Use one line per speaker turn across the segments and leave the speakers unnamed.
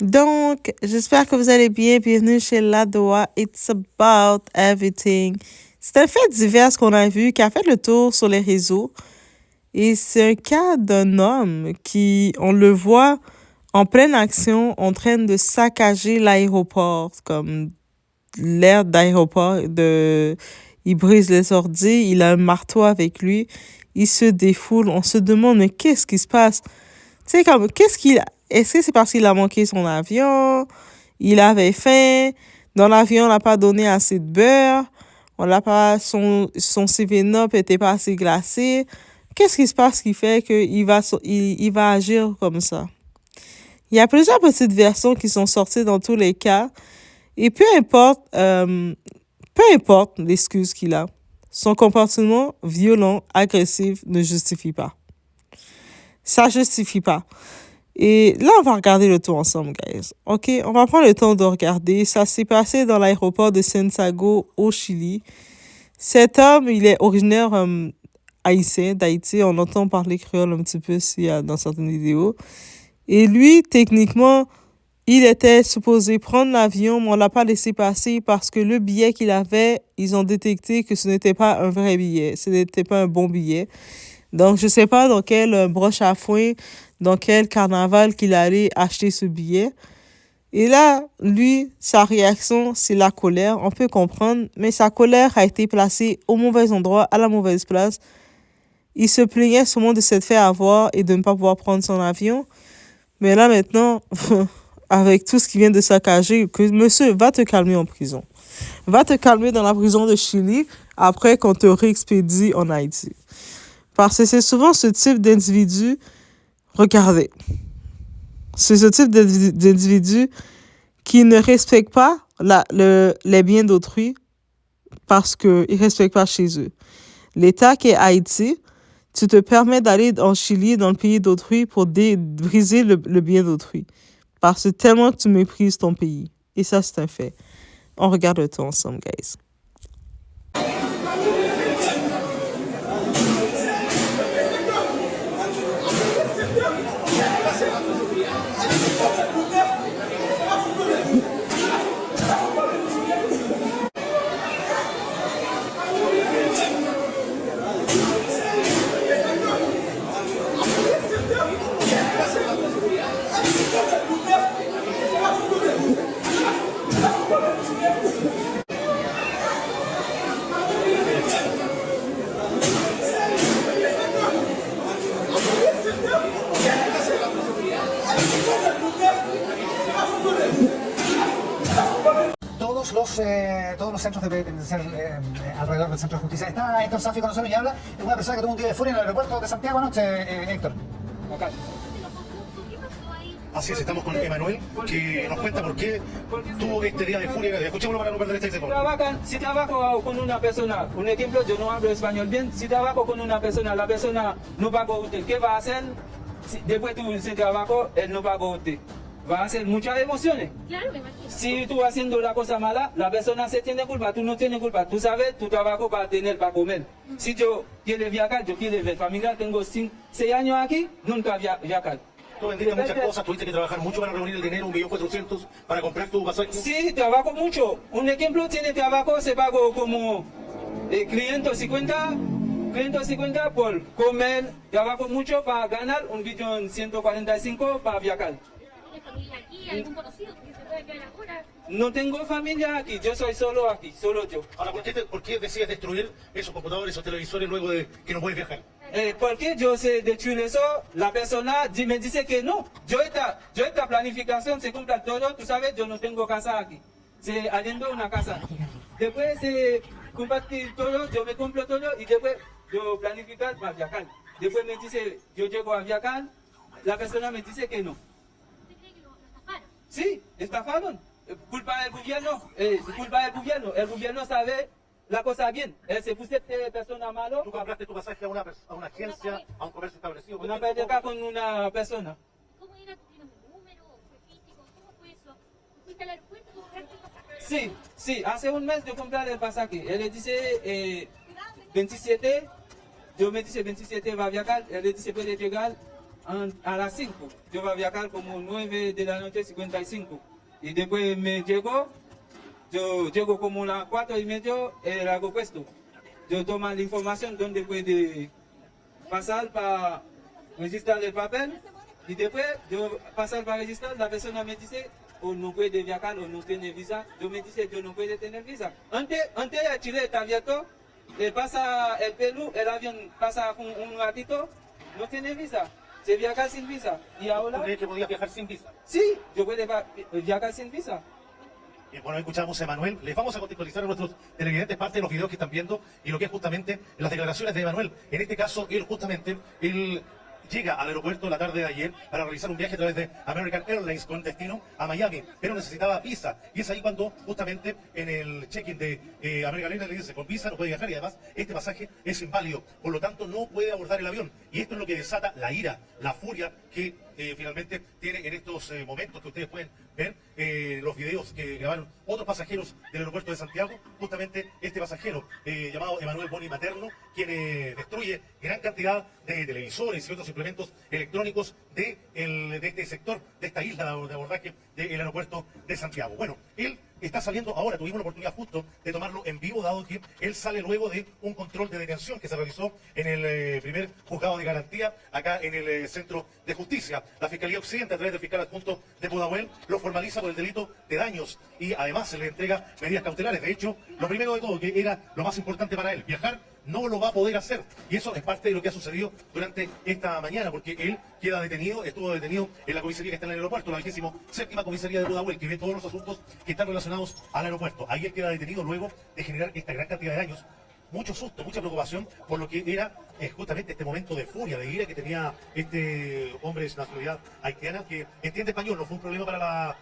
Donc, j'espère que vous allez bien. Bienvenue chez Ladoa. It's about everything. C'est un fait divers qu'on a vu qui a fait le tour sur les réseaux. Et c'est un cas d'un homme qui, on le voit en pleine action, en train de saccager l'aéroport, comme l'air d'aéroport. Il brise les ordi, il a un marteau avec lui, il se défoule. On se demande, mais qu'est-ce qui se passe? Tu sais, comme, est-ce que c'est parce qu'il a manqué son avion? Il avait faim? Dans l'avion, on n'a pas donné assez de beurre? On l'a pas, son 7-Up était pas assez glacé? Qu'est-ce qui se passe qui fait il va agir comme ça? Il y a plusieurs petites versions qui sont sorties dans tous les cas. Et peu importe l'excuse qu'il a, son comportement violent, agressif ne justifie pas. Ça justifie pas. Et là, on va regarder le tout ensemble, guys. OK? On va prendre le temps de regarder. Ça s'est passé dans l'aéroport de Santiago, au Chili. Cet homme, il est originaire haïtien, d'Haïti. On entend parler créole un petit peu dans certaines vidéos. Et lui, techniquement, il était supposé prendre l'avion, mais on l'a pas laissé passer parce que le billet qu'il avait, ils ont détecté que ce n'était pas un vrai billet. Ce n'était pas un bon billet. Donc, je sais pas dans quelle broche à foin, dans quel carnaval qu'il allait acheter ce billet. Et là, lui, sa réaction, c'est la colère. On peut comprendre, mais sa colère a été placée au mauvais endroit, à la mauvaise place. Il se plaignait seulement de s'être fait avoir et de ne pas pouvoir prendre son avion. Mais là, maintenant, avec tout ce qui vient de saccager, que monsieur, va te calmer en prison. Va te calmer dans la prison de Chili après qu'on te réexpédie en Haïti. Parce que c'est souvent ce type d'individu, regardez, c'est ce type d'individu qui ne respecte pas les biens d'autrui parce qu'ils ne respectent pas chez eux. L'État qui est Haïti, tu te permets d'aller en Chili, dans le pays d'autrui, pour briser le bien d'autrui. Parce que tellement tu méprises ton pays. Et ça, c'est un fait. On regarde le tout ensemble, guys.
Todos los centros de penitenciarios alrededor del centro de justicia. Está Héctor Safi con nosotros y habla. Es una persona que tuvo un día de furia en el aeropuerto de Santiago anoche, Héctor. Acá.
Así es, estamos con Emanuel, que nos cuenta por qué tuvo este día de furia. Escuchémoslo para no perder este segundo.
Si trabajo con una persona, un ejemplo, yo no hablo español bien, si trabajo con una persona, la persona no paga usted, ¿qué va a hacer? Después de ese trabajo, él no paga usted. Va a hacer muchas emociones.
Claro, me imagino.
Si tú haciendo la cosa mala, la persona se tiene culpa, tú no tienes culpa. Tú sabes, tu trabajo para tener, para comer. Si yo quiero viajar, yo quiero ver familia, tengo 6 años aquí, nunca viajar.
Tú vendiste muchas cosas, tuviste que trabajar mucho para reunir el dinero, 1.400.000 para comprar tu pasaje.
Sí, trabajo mucho. Un ejemplo, tiene trabajo, se pagó como 550 por comer, trabajo mucho para ganar 1.145.000 para viajar.
¿Tienes familia aquí? ¿Algún conocido que se puede quedar afuera?
No tengo familia aquí, yo soy solo aquí, solo yo.
Ahora, ¿por qué decides destruir esos computadores, esos televisores luego de que no puedes viajar?
Porque yo sé destruir eso, la persona me dice que no. Esta planificación se compra todo, tú sabes, yo no tengo casa aquí. Se arriendo una casa. Después se compartir todo, yo me compro todo y después yo planificar para viajar. Después me dice, yo llego a viajar, la persona me dice que no.
¿Usted cree que lo estafaron?
Sí, estafaron. Culpa del gobierno, El gobierno sabe la cosa bien. Él se puso persona malo.
Tú compraste tu pasaje a una agencia, a un comercio establecido.
Una PDK con una persona.
¿Cómo era? ¿Tuvieron un número? ¿Fue físico? ¿Cómo fue eso? ¿Fuiste al aeropuerto y compraste el pasaje?
Sí, hace un mes de comprar el pasaje. Él le dice 27, yo me dice 27 va a viajar, él le dice puede llegar a las 5. Yo voy a viajar como 9 de la noche 55. Y después yo llego como las 4:30 el aeropuerto. Yo tomo la información donde puede pasar para registrar el papel. Y después yo pasar para registrar, la persona me dice, o no puede viajar o no tiene visa. Yo me dice, yo no puedo tener visa. Antes Chile está abierto, pasa el Perú, el avión pasa un ratito, no tiene visa. Se viaja sin visa. Y ahora...
¿Tú crees que podías viajar sin visa?
Sí, yo puedo viajar sin visa.
Bueno, escuchamos a Emanuel. Les vamos a contextualizar a nuestros televidentes parte de los videos que están viendo y lo que es justamente las declaraciones de Emanuel. En este caso, él llega al aeropuerto la tarde de ayer para realizar un viaje a través de American Airlines con destino a Miami, pero necesitaba visa. Y es ahí cuando justamente en el check-in de American Airlines le dice, con visa no puede viajar y además este pasaje es inválido, por lo tanto no puede abordar el avión. Y esto es lo que desata la ira, la furia que finalmente tiene en estos momentos que ustedes pueden ver los videos que grabaron otros pasajeros del aeropuerto de Santiago, justamente este pasajero llamado Emanuel Boni Materno, quien destruye gran cantidad de televisores y otros implementos electrónicos de este sector, de esta isla de abordaje del aeropuerto de Santiago. Bueno, él está saliendo ahora, tuvimos la oportunidad justo de tomarlo en vivo, dado que él sale luego de un control de detención que se realizó en el primer juzgado de garantía, acá en el Centro de Justicia. La Fiscalía Occidente, a través del fiscal adjunto de Pudahuel, lo formaliza por el delito de daños y además se le entrega medidas cautelares. De hecho, lo primero de todo, que era lo más importante para él, viajar, no lo va a poder hacer. Y eso es parte de lo que ha sucedido durante esta mañana, porque él queda detenido, estuvo detenido en la comisaría que está en el aeropuerto, la 27ª comisaría de Pudahuel, que ve todos los asuntos que están relacionados al aeropuerto. Ahí él queda detenido luego de generar esta gran cantidad de daños. Mucho susto, mucha preocupación por lo que era justamente este momento de furia, de ira que tenía este hombre de nacionalidad haitiana, que entiende español. No fue un problema para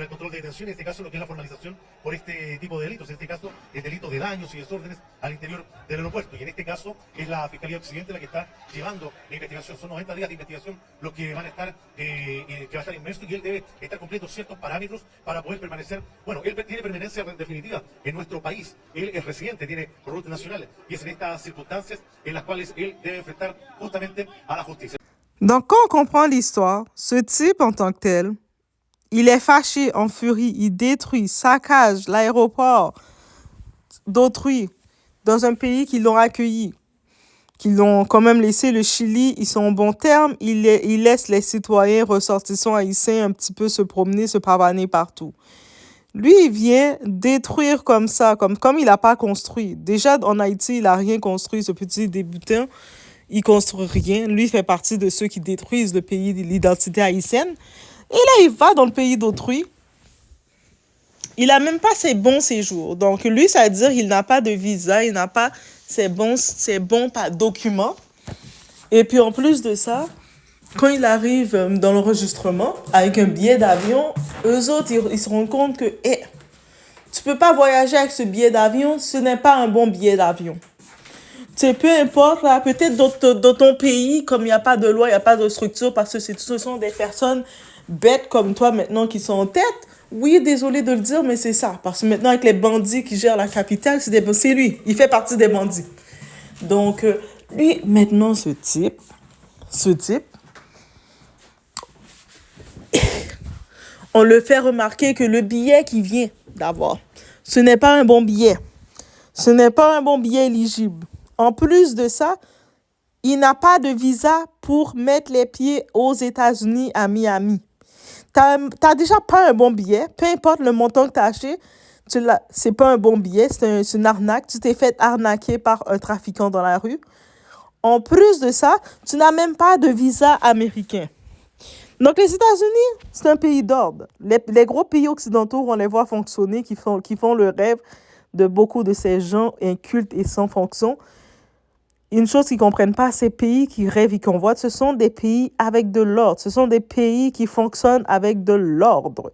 el control de detención, en este caso lo que es la formalización por este tipo de delitos, en este caso el delito de daños y desórdenes al interior del aeropuerto, y en este caso es la Fiscalía Occidente la que está llevando la investigación. Son 90 días de investigación los que van a estar que va a estar inmerso, y él debe estar cumpliendo ciertos parámetros para poder permanecer. Bueno, él tiene permanencia definitiva en nuestro país, él es residente, tiene routes nacionales, y es en estas circunstancias en las cuales él debe enfrentar justamente a la justicia.
Donc, quand on comprend l'histoire, ce type en tant que tel, il est fâché, en furie, il détruit, saccage l'aéroport d'autrui dans un pays qui l'ont accueilli, qui l'ont quand même laissé. Le Chili, ils sont en bon terme, il laisse les citoyens ressortissants haïtiens un petit peu se promener, se pavaner partout. Lui, il vient détruire comme ça, comme il n'a pas construit. Déjà, en Haïti, il n'a rien construit, ce petit débutant. Il construit rien. Lui, il fait partie de ceux qui détruisent le pays, l'identité haïtienne. Et là, il va dans le pays d'autrui. Il n'a même pas ses bons séjours. Donc, lui, ça veut dire qu'il n'a pas de visa, il n'a pas ses bons documents. Et puis, en plus de ça, quand il arrive dans l'enregistrement, avec un billet d'avion, eux autres, ils se rendent compte que tu peux pas voyager avec ce billet d'avion, ce n'est pas un bon billet d'avion. Tu sais, peu importe, là, peut-être dans ton pays, comme il n'y a pas de loi, il n'y a pas de structure, parce que ce sont des personnes bêtes comme toi maintenant qui sont en tête. Oui, désolé de le dire, mais c'est ça. Parce que maintenant, avec les bandits qui gèrent la capitale, c'est lui. Il fait partie des bandits. Donc, lui, maintenant, ce type, on le fait remarquer que le billet qu'il vient d'avoir, ce n'est pas un bon billet. Ce n'est pas un bon billet éligible. En plus de ça, il n'a pas de visa pour mettre les pieds aux États-Unis à Miami. T'as déjà pas un bon billet, peu importe le montant que tu as acheté, c'est pas un bon billet, c'est une arnaque. Tu t'es fait arnaquer par un trafiquant dans la rue. En plus de ça, tu n'as même pas de visa américain. Donc, les États-Unis, c'est un pays d'ordre. Les gros pays occidentaux, on les voit fonctionner, qui font le rêve de beaucoup de ces gens incultes et sans fonction. Une chose qu'ils ne comprennent pas, ces pays qui rêvent et convoitent, ce sont des pays avec de l'ordre. Ce sont des pays qui fonctionnent avec de l'ordre.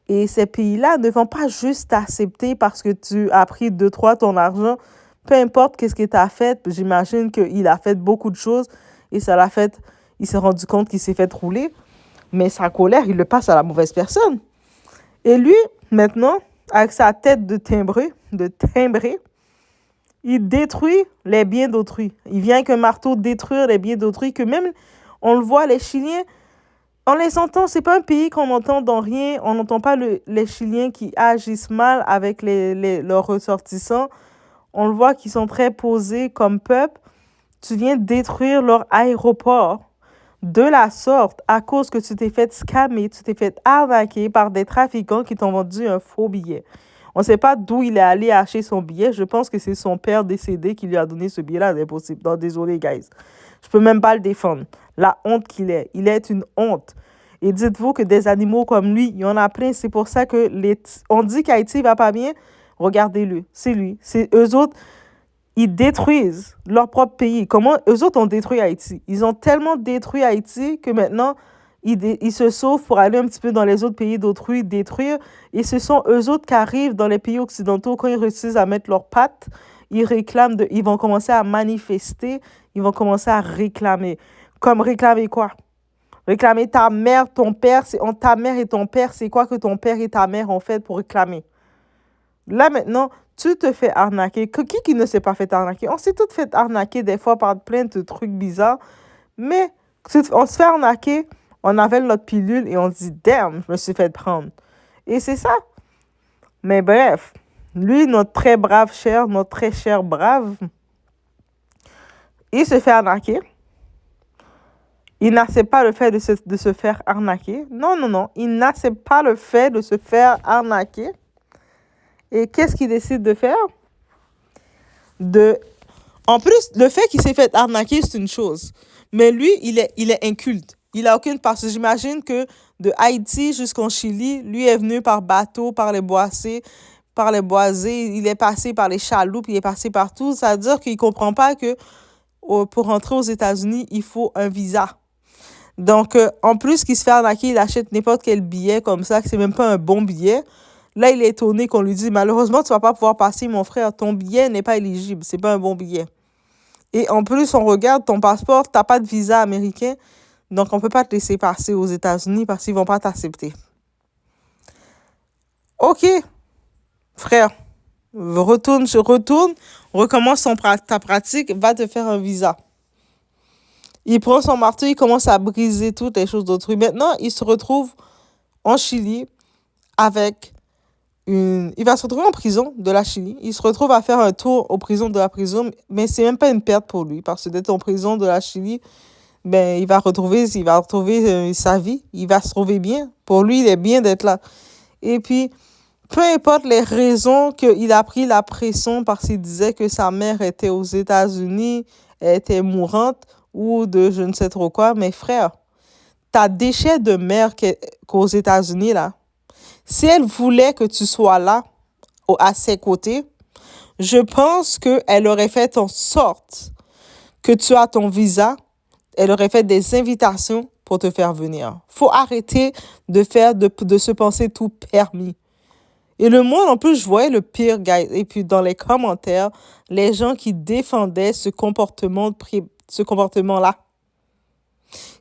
Et ces pays-là ne vont pas juste t'accepter parce que tu as pris 2-3 ton argent. Peu importe qu'est-ce que tu as fait, j'imagine qu'il a fait beaucoup de choses et il s'est rendu compte qu'il s'est fait rouler. Mais sa colère, il le passe à la mauvaise personne. Et lui, maintenant, avec sa tête de timbré, il détruit les biens d'autrui. Il vient avec un marteau détruire les biens d'autrui que même On le voit, les Chiliens, on les entend, c'est pas un pays qu'on entend dans rien. On n'entend pas les Chiliens qui agissent mal avec leurs ressortissants. On le voit qu'ils sont très posés comme peuple. Tu viens détruire leur aéroport de la sorte à cause que tu t'es fait scammer, tu t'es fait arnaquer par des trafiquants qui t'ont vendu un faux billet. On ne sait pas d'où il est allé acheter son billet. Je pense que c'est son père décédé qui lui a donné ce billet-là. C'est impossible. Non, désolé, guys. Je peux même pas le défendre. La honte qu'il est. Il est une honte. Et dites-vous que des animaux comme lui, il y en a plein. C'est pour ça que on dit qu'Haïti va pas bien. Regardez-le. C'est lui. C'est eux autres. Ils détruisent leur propre pays. Comment eux autres ont détruit Haïti? Ils ont tellement détruit Haïti que maintenant, ils se sauvent pour aller un petit peu dans les autres pays d'autrui, détruire. Et ce sont eux autres qui arrivent dans les pays occidentaux. Quand ils réussissent à mettre leurs pattes, ils ils vont commencer à manifester, ils vont commencer à réclamer. Comme réclamer quoi? Réclamer ta mère, ton père. Ta mère et ton père, c'est quoi que ton père et ta mère ont fait pour réclamer? Là, maintenant, tu te fais arnaquer. Qui ne s'est pas fait arnaquer? On s'est toutes fait arnaquer des fois par plein de trucs bizarres. Mais on se fait arnaquer, on avale notre pilule et on dit « Damn, je me suis fait prendre. » Et c'est ça. Mais bref, lui, notre très brave cher, notre très cher brave, il se fait arnaquer. Il n'accepte pas le fait de se faire arnaquer. Non, non, non. Il n'accepte pas le fait de se faire arnaquer. Et qu'est-ce qu'il décide de faire? En plus, le fait qu'il s'est fait arnaquer, c'est une chose. Mais lui, il est inculte. Il a aucune... Parce que j'imagine que de Haïti jusqu'en Chili, lui est venu par bateau, par les boisés. Il est passé par les chaloupes, il est passé partout. Ça veut dire qu'il ne comprend pas que pour rentrer aux États-Unis, il faut un visa. Donc, en plus qu'il se fait arnaquer, il achète n'importe quel billet comme ça, que c'est même pas un bon billet. Là, il est étonné qu'on lui dise « Malheureusement, tu vas pas pouvoir passer, mon frère. Ton billet n'est pas éligible. C'est pas un bon billet. » Et en plus, on regarde ton passeport, t'as pas de visa américain. Donc, on peut pas te laisser passer aux États-Unis parce qu'ils vont pas t'accepter. OK, frère. Retourne, recommence ta pratique, va te faire un visa. Il prend son marteau, il commence à briser toutes les choses d'autrui. Maintenant, il se retrouve en Chili avec il va se retrouver en prison de la Chili. Il se retrouve à faire un tour aux prisons de la prison, mais c'est même pas une perte pour lui, parce que d'être en prison de la Chili, ben, il va retrouver sa vie. Il va se trouver bien. Pour lui, il est bien d'être là. Et puis, peu importe les raisons qu'il a pris la pression parce qu'il disait que sa mère était aux États-Unis, elle était mourante, ou de je ne sais trop quoi, mais frère, ta déchet de mère qu'aux États-Unis, là, si elle voulait que tu sois là, à ses côtés, je pense qu'elle aurait fait en sorte que tu as ton visa. Elle aurait fait des invitations pour te faire venir. Faut arrêter de se penser tout permis. Et le monde, en plus, je voyais le pire, guys. Et puis, dans les commentaires, les gens qui défendaient ce comportement-là.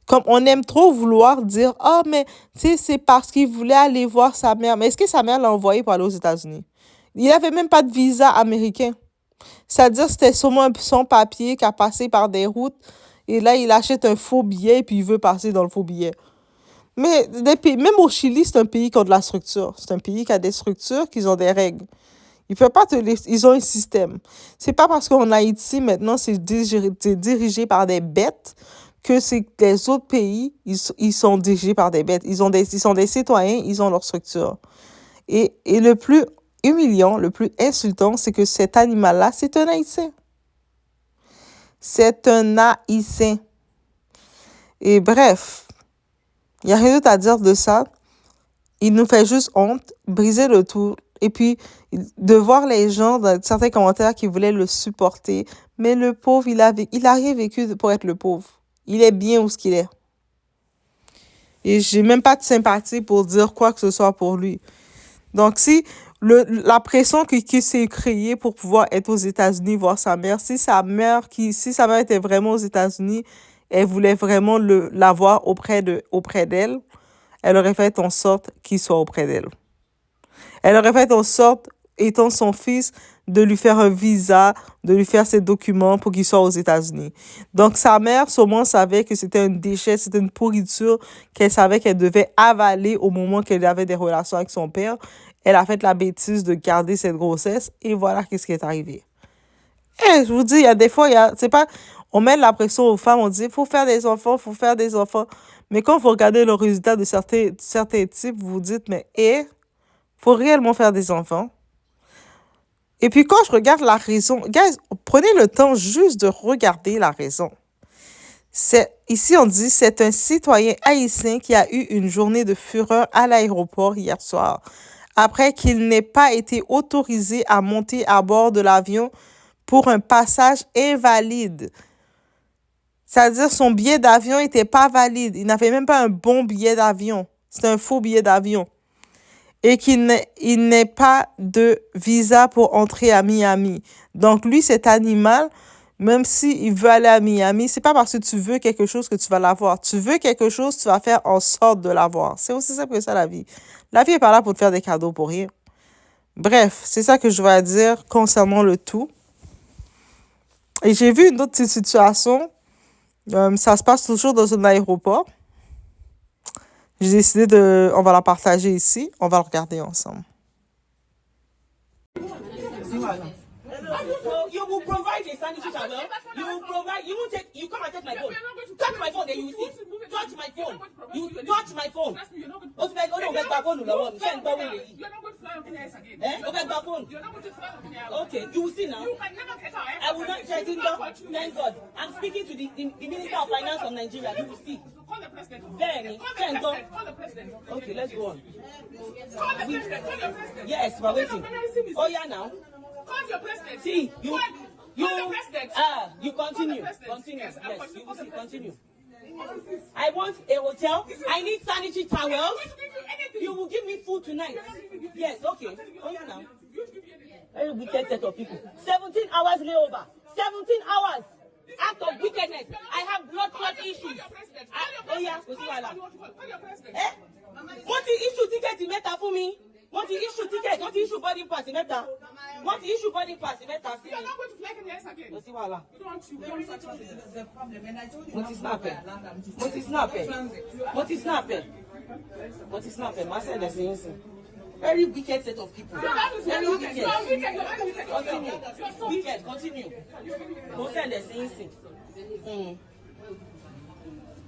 Comme on aime trop vouloir dire « Ah, mais tu sais, c'est parce qu'il voulait aller voir sa mère. » Mais est-ce que sa mère l'a envoyé pour aller aux États-Unis? Il n'avait même pas de visa américain. C'est-à-dire que c'était sûrement un sans-papier qui a passé par des routes. Et là, il achète un faux billet et puis il veut passer dans le faux billet. Mais même au Chili, c'est un pays qui a de la structure. C'est un pays qui a des structures, qui ont des règles. Ils ont un système. C'est pas parce qu'en Haïti, maintenant, c'est dirigé par des bêtes que les autres pays, ils sont dirigés par des bêtes. Ils sont des citoyens, ils ont leur structure. Et le plus humiliant, le plus insultant, c'est que cet animal-là, c'est un Haïtien. C'est un Haïtien. Et bref, il n'y a rien d'autre à dire de ça. Il nous fait juste honte, briser le tout. Et puis, de voir les gens dans certains commentaires qui voulaient le supporter. Mais le pauvre, il a rien vécu pour être le pauvre. Il est bien où ce qu'il est. Et j'ai même pas de sympathie pour dire quoi que ce soit pour lui. Donc, si la pression qui s'est créée pour pouvoir être aux États-Unis, voir sa mère, si sa mère était vraiment aux États-Unis, elle voulait vraiment l'avoir auprès d'elle, elle aurait fait en sorte qu'il soit auprès d'elle. Elle aurait fait en sorte, étant son fils, de lui faire un visa, de lui faire ses documents pour qu'il soit aux États-Unis. Donc, sa mère, sûrement, savait que c'était un déchet, c'était une pourriture qu'elle savait qu'elle devait avaler au moment qu'elle avait des relations avec son père. Elle a fait la bêtise de garder cette grossesse et voilà qu'est-ce qui est arrivé. Eh, je vous dis, il y a des fois, c'est pas, on met la pression aux femmes, on dit, faut faire des enfants, faut faire des enfants. Mais quand vous regardez le résultat de certains types, vous vous dites, mais, faut réellement faire des enfants? Et puis quand je regarde la raison, guys, prenez le temps juste de regarder la raison. Ici, on dit, c'est un citoyen haïtien qui a eu une journée de fureur à l'aéroport hier soir, après qu'il n'ait pas été autorisé à monter à bord de l'avion pour un passage invalide. C'est-à-dire son billet d'avion n'était pas valide. Il n'avait même pas un bon billet d'avion. C'était un faux billet d'avion. Et qu'il n'ait pas de visa pour entrer à Miami. Donc, lui, cet animal, même s'il veut aller à Miami, c'est pas parce que tu veux quelque chose que tu vas l'avoir. Tu veux quelque chose, tu vas faire en sorte de l'avoir. C'est aussi simple que ça, la vie. La vie est pas là pour te faire des cadeaux pour rien. Bref, c'est ça que je vais dire concernant le tout. Et j'ai vu une autre petite situation. Ça se passe toujours dans un aéroport. J'ai décidé on va la partager ici. On va la regarder ensemble.
You will provide a sanitary towel. You will provide. You won't take. You come and take my phone. Touch my phone, then you will see. Touch my phone. You touch my phone. Oh, no, get back phone. You're not going to fly on the air again. Get back phone. You're not going to fly on the air. Okay, you will see now. You can never get out. I will not try to. Thank God. I'm speaking to the Minister of Finance of Nigeria. You will see. Call the president. Then, call the president. Okay, let's go on. Call the president. Call your president. Yes, we're waiting. Oh yeah, now. Call your president. See, you continue. Continue. Yes, you will see. Continue. I want a hotel. I need sanitary towels. You will give me food tonight. Yes, okay. Oh, yeah, now. Very wicked set of people. 17 hours layover. 17 hours. Act of wickedness. I have blood clot issues. Oh yeah, go see why. What the issue ticket meta for me? What the issue ticket? What the issue boarding pass meta? What the issue boarding pass meta? You are not going to fly in the air again. Go see why. You don't want to. The problem, and I told you. What is snapping? What is snapping? What is snapping? What is snapping? Master, let's listen. Very wicked set of people. Very wicked. Continue. Wicked. Continue. Don't send us anything.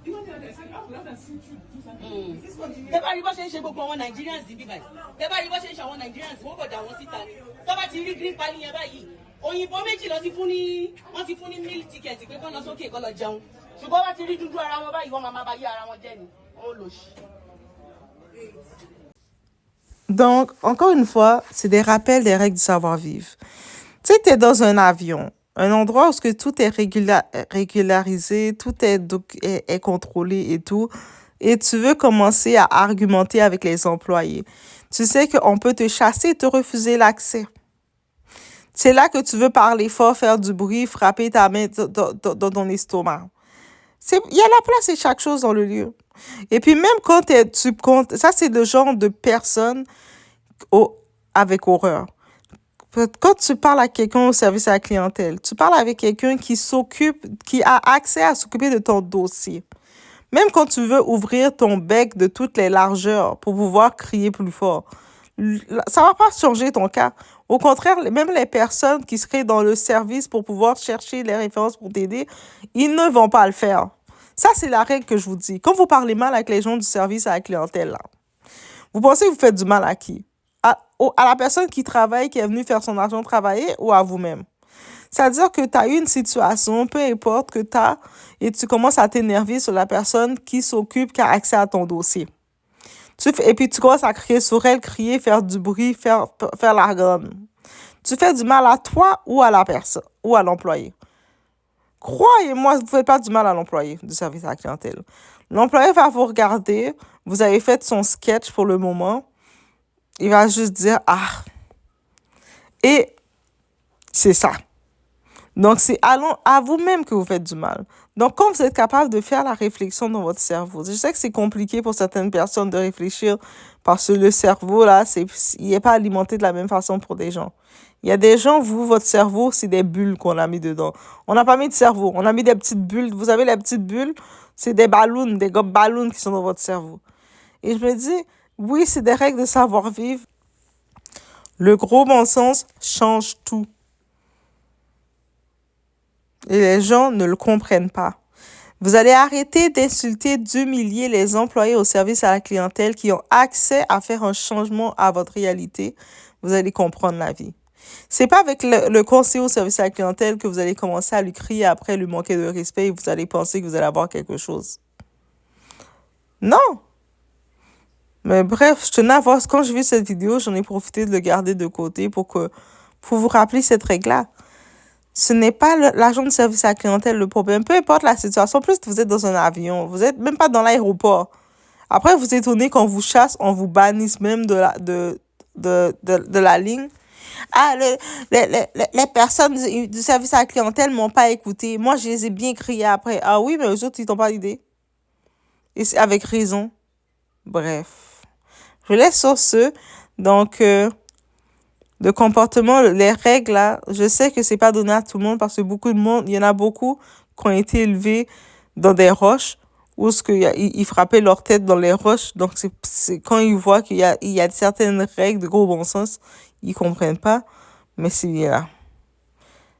Tẹ́ bá rí bó ṣe ń ṣe gbogbo àwọn Nigerians níbí báyìí. Tẹ́ bá rí bó ṣe ń ṣe àwọn Nigerians wọ́n kò dà wọ́n síta ni. Tọ́ bá ti rí green pali yẹn báyìí. Òyìnbó méjì lọ ti fún ní meal ticket pé kọ́ lọ sókè kọ́ lọ jẹun. Ṣùgbọ́n bá ti rí dúdú ara wọn báyìí wọ́n máa bá yí ara wọn jẹ́ ni. Wọ́n lò ṣì.
Donc, encore une fois, c'est des rappels des règles du savoir-vivre. Tu sais, tu es dans un avion, un endroit où que tout est régularisé, tout est contrôlé et tout, et tu veux commencer à argumenter avec les employés. Tu sais qu'on peut te chasser et te refuser l'accès. C'est là que tu veux parler fort, faire du bruit, frapper ta main dans ton estomac. Il y a la place et chaque chose dans le lieu. Et puis même quand tu comptes, ça c'est le genre de personne avec horreur. Quand tu parles à quelqu'un au service à la clientèle, tu parles avec quelqu'un qui a accès à s'occuper de ton dossier. Même quand tu veux ouvrir ton bec de toutes les largeurs pour pouvoir crier plus fort, ça va pas changer ton cas. Au contraire, même les personnes qui seraient dans le service pour pouvoir chercher les références pour t'aider, ils ne vont pas le faire. Ça, c'est la règle que je vous dis. Quand vous parlez mal avec les gens du service à la clientèle, là, vous pensez que vous faites du mal à qui? À la personne qui travaille, qui est venue faire son argent travailler, ou à vous-même? C'est-à-dire que tu as eu une situation, peu importe que tu as, et tu commences à t'énerver sur la personne qui s'occupe, qui a accès à ton dossier. Et puis tu commences à crier sur elle, crier, faire du bruit, faire la gonne. Tu fais du mal à toi ou à la personne, ou à l'employé. Croyez-moi, vous ne faites pas du mal à l'employé du service à la clientèle. L'employé va vous regarder, vous avez fait son sketch pour le moment, il va juste dire « Ah ». Et c'est ça. Donc, c'est à vous-même que vous faites du mal. Donc, quand vous êtes capable de faire la réflexion dans votre cerveau, je sais que c'est compliqué pour certaines personnes de réfléchir parce que le cerveau, là, il n'est pas alimenté de la même façon pour des gens. Il y a des gens, votre cerveau, c'est des bulles qu'on a mis dedans. On n'a pas mis de cerveau, on a mis des petites bulles. Vous avez les petites bulles, c'est des ballons, des gobes ballons qui sont dans votre cerveau. Et je me dis, oui, c'est des règles de savoir-vivre. Le gros bon sens change tout. Et les gens ne le comprennent pas. Vous allez arrêter d'insulter, d'humilier les employés au service à la clientèle qui ont accès à faire un changement à votre réalité. Vous allez comprendre la vie. C'est pas avec le conseiller au service à la clientèle que vous allez commencer à lui crier après, lui manquer de respect et vous allez penser que vous allez avoir quelque chose. Non. Mais bref, je tenais à voir, quand j'ai vu cette vidéo, j'en ai profité de le garder de côté pour vous rappeler cette règle-là. Ce n'est pas l'agent de service à la clientèle le problème. Peu importe la situation. En plus, vous êtes dans un avion. Vous n'êtes même pas dans l'aéroport. Après, vous étonnez quand vous chasse, on vous bannisse même de la ligne. Ah, les personnes du service à la clientèle m'ont pas écouté. Moi, je les ai bien criés après. Ah oui, mais eux autres, ils n'ont pas d'idée. Et c'est avec raison. Bref. Je laisse sur ce. Donc... de comportement, les règles, là, je sais que c'est pas donné à tout le monde parce que il y en a beaucoup qui ont été élevés dans des roches où ils frappaient leur tête dans les roches. Donc, c'est quand ils voient qu'il y a certaines règles de gros bon sens, ils comprennent pas. Mais c'est bien là.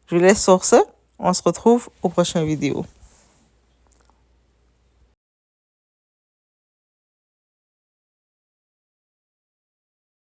Je laisse sur ce. On se retrouve aux prochaines vidéos.